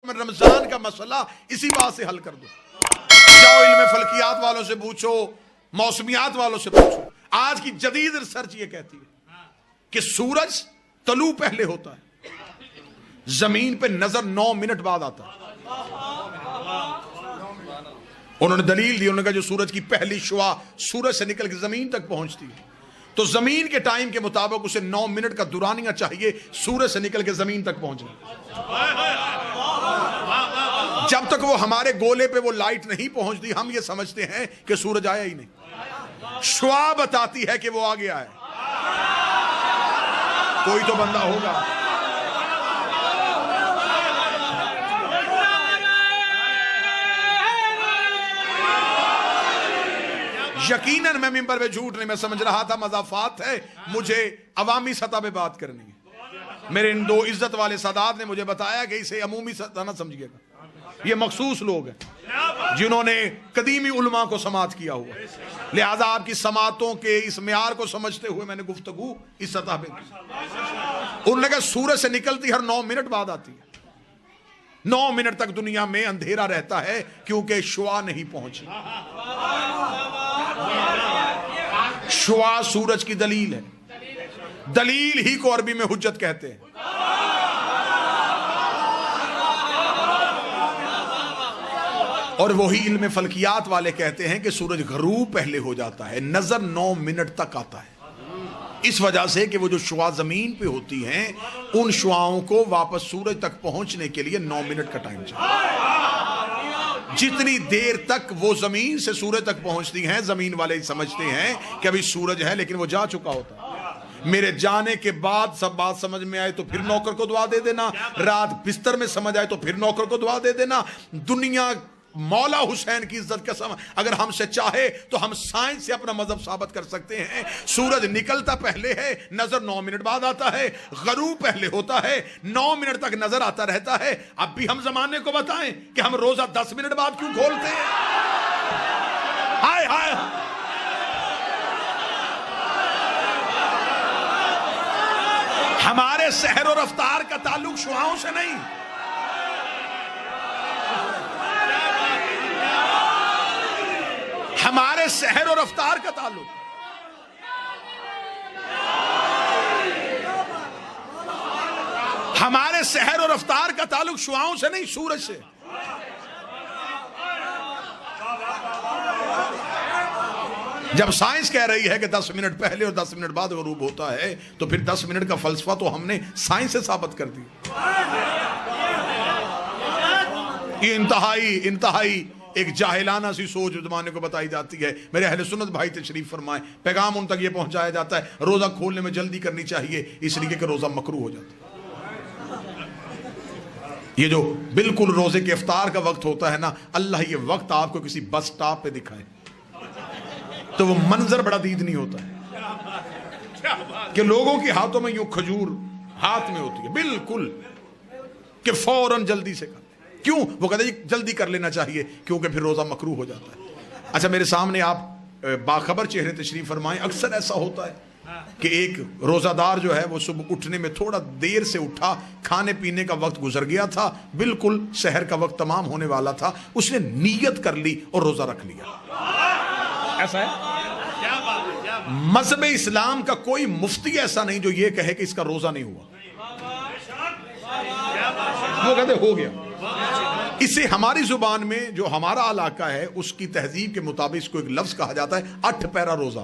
میں رمضان کا مسئلہ اسی بات سے حل کر دو. جاؤ علم فلکیات والوں سے پوچھو، موسمیات والوں سے پوچھو. آج کی جدید ریسرچ یہ کہتی ہے کہ سورج طلوع پہلے ہوتا ہے، زمین پہ نظر 9 منٹ بعد آتا ہے. انہوں نے دلیل دی، انہوں نے کہا جو سورج کی پہلی شعاع سورج سے نکل کے زمین تک پہنچتی ہے تو زمین کے ٹائم کے مطابق اسے 9 منٹ کا دورانیہ چاہیے سورج سے نکل کے زمین تک پہنچنا. جب تک وہ ہمارے گولے پہ وہ لائٹ نہیں پہنچتی ہم یہ سمجھتے ہیں کہ سورج آیا ہی نہیں. شعاع بتاتی ہے کہ وہ آ گیا ہے. کوئی تو بندہ ہوگا. یقیناً میں ممبر پہ جھوٹ نہیں، میں سمجھ رہا تھا مضافات ہے، مجھے عوامی سطح پہ بات کرنی ہے. میرے ان 2 عزت والے سادات نے مجھے بتایا کہ اسے عمومی سطح نہ سمجھیے گا، یہ مخصوص لوگ ہیں جنہوں نے قدیمی علماء کو سماعت کیا ہوا، لہذا آپ کی سماعتوں کے اس معیار کو سمجھتے ہوئے میں نے گفتگو اس سطح پہ کی. انہوں نے کہا سورج سے نکلتی ہر 9 منٹ بعد آتی ہے. 9 منٹ تک دنیا میں اندھیرا رہتا ہے کیونکہ شعاع نہیں پہنچی. شعاع سورج کی دلیل ہے، دلیل ہی کو عربی میں حجت کہتے ہیں. اور وہی علم فلکیات والے کہتے ہیں کہ سورج غروب پہلے ہو جاتا ہے، نظر 9 منٹ تک آتا ہے. اس وجہ سے کہ وہ جو شعاع زمین پہ ہوتی ہیں ان شعاعوں کو واپس سورج تک پہنچنے کے لیے 9 منٹ کا ٹائم چاہیے. جتنی دیر تک وہ زمین سے سورج تک پہنچتی ہیں زمین والے سمجھتے ہیں کہ ابھی سورج ہے لیکن وہ جا چکا ہوتا ہے. میرے جانے کے بعد سب بات سمجھ میں آئے تو پھر نوکر کو دعا دے دینا، رات بستر میں سمجھ آئے تو پھر نوکر کو دعا دے دینا. دنیا مولا حسین کی عزت کا اگر ہم سے چاہے تو ہم سائنس سے اپنا مذہب ثابت کر سکتے ہیں. سورج نکلتا پہلے ہے، نظر 9 منٹ بعد آتا ہے. غروب پہلے ہوتا ہے، 9 منٹ تک نظر آتا رہتا ہے. اب بھی ہم زمانے کو بتائیں کہ ہم روزہ 10 منٹ بعد کیوں کھولتے ہیں؟ ہائے ہائے. ہمارے سحر و رفتار کا تعلق شعاعوں سے نہیں. ہمارے سحر و رفتار کا تعلق ہمارے سحر و رفتار کا تعلق شعاعوں سے نہیں، سورج سے. جب سائنس کہہ رہی ہے کہ 10 منٹ پہلے اور 10 منٹ بعد غروب ہوتا ہے تو پھر 10 منٹ کا فلسفہ تو ہم نے سائنس سے ثابت کر دی. یہ انتہائی ایک جاہلانہ سی سوچ زمانے کو بتائی جاتی ہے. میرے اہل سنت بھائی تشریف فرمائیں، پیغام ان تک یہ پہنچایا جاتا ہے روزہ کھولنے میں جلدی کرنی چاہیے اس لیے کہ روزہ مکروہ ہو جاتا ہے. یہ جو بالکل روزے کے افطار کا وقت ہوتا ہے نا، اللہ یہ وقت آپ کو کسی بس سٹاپ پہ دکھائے تو وہ منظر بڑا دیدنی ہوتا ہے کہ لوگوں کے ہاتھوں میں یوں کھجور ہاتھ میں ہوتی ہے بالکل کہ فوراً جلدی سے کر. کیوں؟ وہ کہتے ہیں جلدی کر لینا چاہیے کیونکہ پھر روزہ مکروہ ہو جاتا ہے. اچھا میرے سامنے آپ باخبر چہرے تشریف فرمائیں. اکثر ایسا ہوتا ہے کہ ایک روزہ دار جو ہے وہ صبح اٹھنے میں تھوڑا دیر سے اٹھا، کھانے پینے کا وقت گزر گیا تھا، بالکل سحر کا وقت تمام ہونے والا تھا، اس نے نیت کر لی اور روزہ رکھ لیا. ایسا ہے؟ مذہب اسلام کا کوئی مفتی ایسا نہیں جو یہ کہے کہ اس کا روزہ نہیں ہوا. وہ کہتے ہو گیا. اسے ہماری زبان میں جو ہمارا علاقہ ہے اس کی تہذیب کے مطابق اس کو ایک لفظ کہا جاتا ہے 8 پیرا روزہ.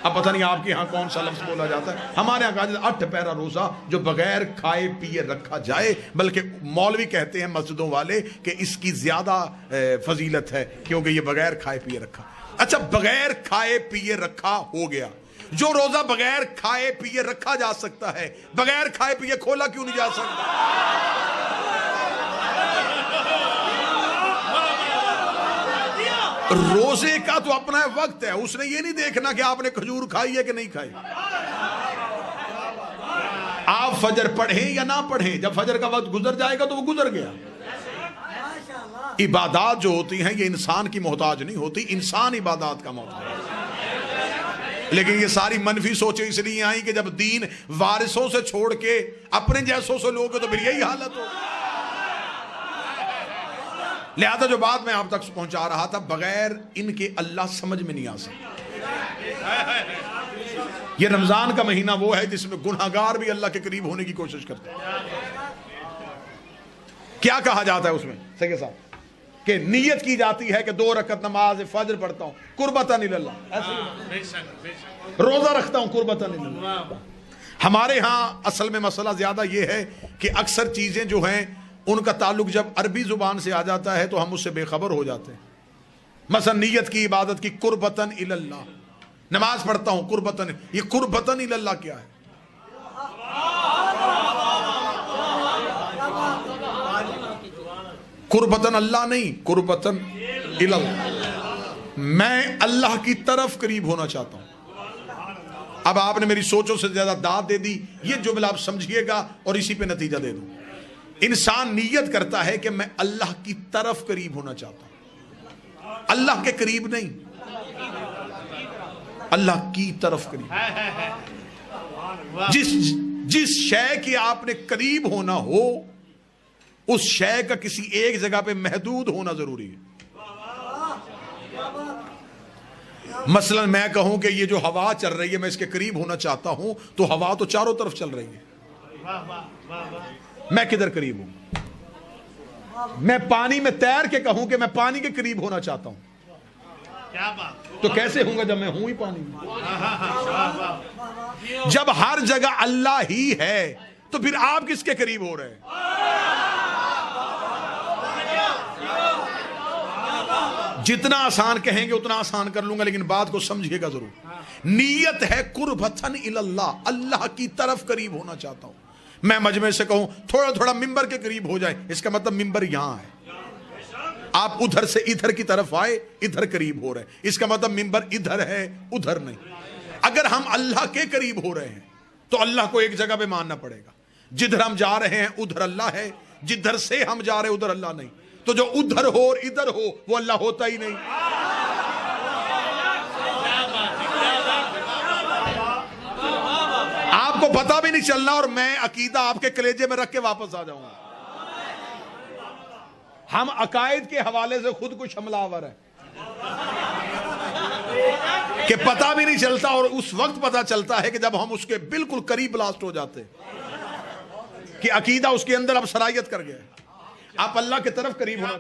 اب پتہ نہیں آپ کے ہاں کون سا لفظ بولا جاتا ہے. ہمارے یہاں کہا جاتا ہے 8 پیرا روزہ جو بغیر کھائے پیے رکھا جائے، بلکہ مولوی کہتے ہیں مسجدوں والے کہ اس کی زیادہ فضیلت ہے کیونکہ یہ بغیر کھائے پیے رکھا. اچھا بغیر کھائے پیے رکھا ہو گیا، جو روزہ بغیر کھائے پیے رکھا جا سکتا ہے بغیر کھائے پیے کھولا کیوں نہیں جا سکتا؟ روزے کا تو اپنا وقت ہے، اس نے یہ نہیں دیکھنا کہ آپ نے کھجور کھائی ہے کہ نہیں کھائی. آپ فجر پڑھیں یا نہ پڑھیں، جب فجر کا وقت گزر جائے گا تو وہ گزر گیا. عبادات جو ہوتی ہیں یہ انسان کی محتاج نہیں ہوتی، انسان عبادات کا محتاج ہے. لیکن یہ ساری منفی سوچیں اس لیے آئیں کہ جب دین وارثوں سے چھوڑ کے اپنے جیسوں سے لوگ تو پھر یہی حالت ہو. لہذا جو بات میں آپ تک پہنچا رہا تھا، بغیر ان کے اللہ سمجھ میں نہیں آ سکتا۔ یہ رمضان کا مہینہ وہ ہے جس میں گناہگار بھی اللہ کے قریب ہونے کی کوشش کرتے ہیں۔ کیا کہا جاتا ہے اس میں سگے صاحب کہ نیت کی جاتی ہے کہ 2 رکعت نماز فجر پڑھتا ہوں قربتاً اللہ، روزہ رکھتا ہوں قربتاً اللہ۔ ہمارے ہاں اصل میں مسئلہ زیادہ یہ ہے کہ اکثر چیزیں جو ہیں ان کا تعلق جب عربی زبان سے آ جاتا ہے تو ہم اس سے بے خبر ہو جاتے ہیں۔ مثلا نیت کی عبادت کی قربتاً اللہ، نماز پڑھتا ہوں قربتاً، یہ قربتاً اللہ کیا ہے؟ قربتاً اللہ نہیں، قربتاً اللہ، میں اللہ کی طرف قریب ہونا چاہتا ہوں۔ اب آپ نے میری سوچوں سے زیادہ داد دے دی، یہ جملہ آپ سمجھیے گا اور اسی پہ نتیجہ دے دوں۔ انسان نیت کرتا ہے کہ میں اللہ کی طرف قریب ہونا چاہتا ہوں، اللہ کے قریب نہیں، اللہ کی طرف قریب۔ جس شے کے آپ نے قریب ہونا ہو اس شے کا کسی ایک جگہ پہ محدود ہونا ضروری ہے۔ مثلا میں کہوں کہ یہ جو ہوا چل رہی ہے میں اس کے قریب ہونا چاہتا ہوں تو ہوا تو چاروں طرف چل رہی ہے، میں کدھر قریب ہوں؟ میں پانی میں تیر کے کہوں کہ میں پانی کے قریب ہونا چاہتا ہوں تو کیسے ہوں گا جب میں ہوں ہی پانی میں؟ جب ہر جگہ اللہ ہی ہے تو پھر آپ کس کے قریب ہو رہے ہیں؟ جتنا آسان کہیں گے اتنا آسان کر لوں گا، لیکن بات کو سمجھیے گا ضرور۔ نیت ہے قربتاً اللہ، اللہ کی طرف قریب ہونا چاہتا ہوں۔ میں مجمع سے کہوں تھوڑا تھوڑا ممبر کے قریب ہو جائے، اس کا مطلب ممبر یہاں ہے، آپ ادھر سے ادھر کی طرف آئے ادھر قریب ہو رہے ہیں، اس کا مطلب ممبر ادھر ہے ادھر نہیں۔ اگر ہم اللہ کے قریب ہو رہے ہیں تو اللہ کو ایک جگہ پہ ماننا پڑے گا، جدھر ہم جا رہے ہیں ادھر اللہ ہے، جدھر سے ہم جا رہے ہیں ادھر اللہ نہیں، تو جو ادھر ہو اور ادھر ہو وہ اللہ ہوتا ہی نہیں۔ آپ کو پتہ بھی نہیں چلنا اور میں عقیدہ آپ کے کلیجے میں رکھ کے واپس آ جاؤں گا۔ ہم عقائد کے حوالے سے خود کچھ حملہ آور ہے کہ پتہ بھی نہیں چلتا، اور اس وقت پتہ چلتا ہے کہ جب ہم اس کے بالکل قریب بلاسٹ ہو جاتے کہ عقیدہ اس کے اندر اب صلاحیت کر گیا ہے۔ آپ اللہ کی طرف قریب ہونا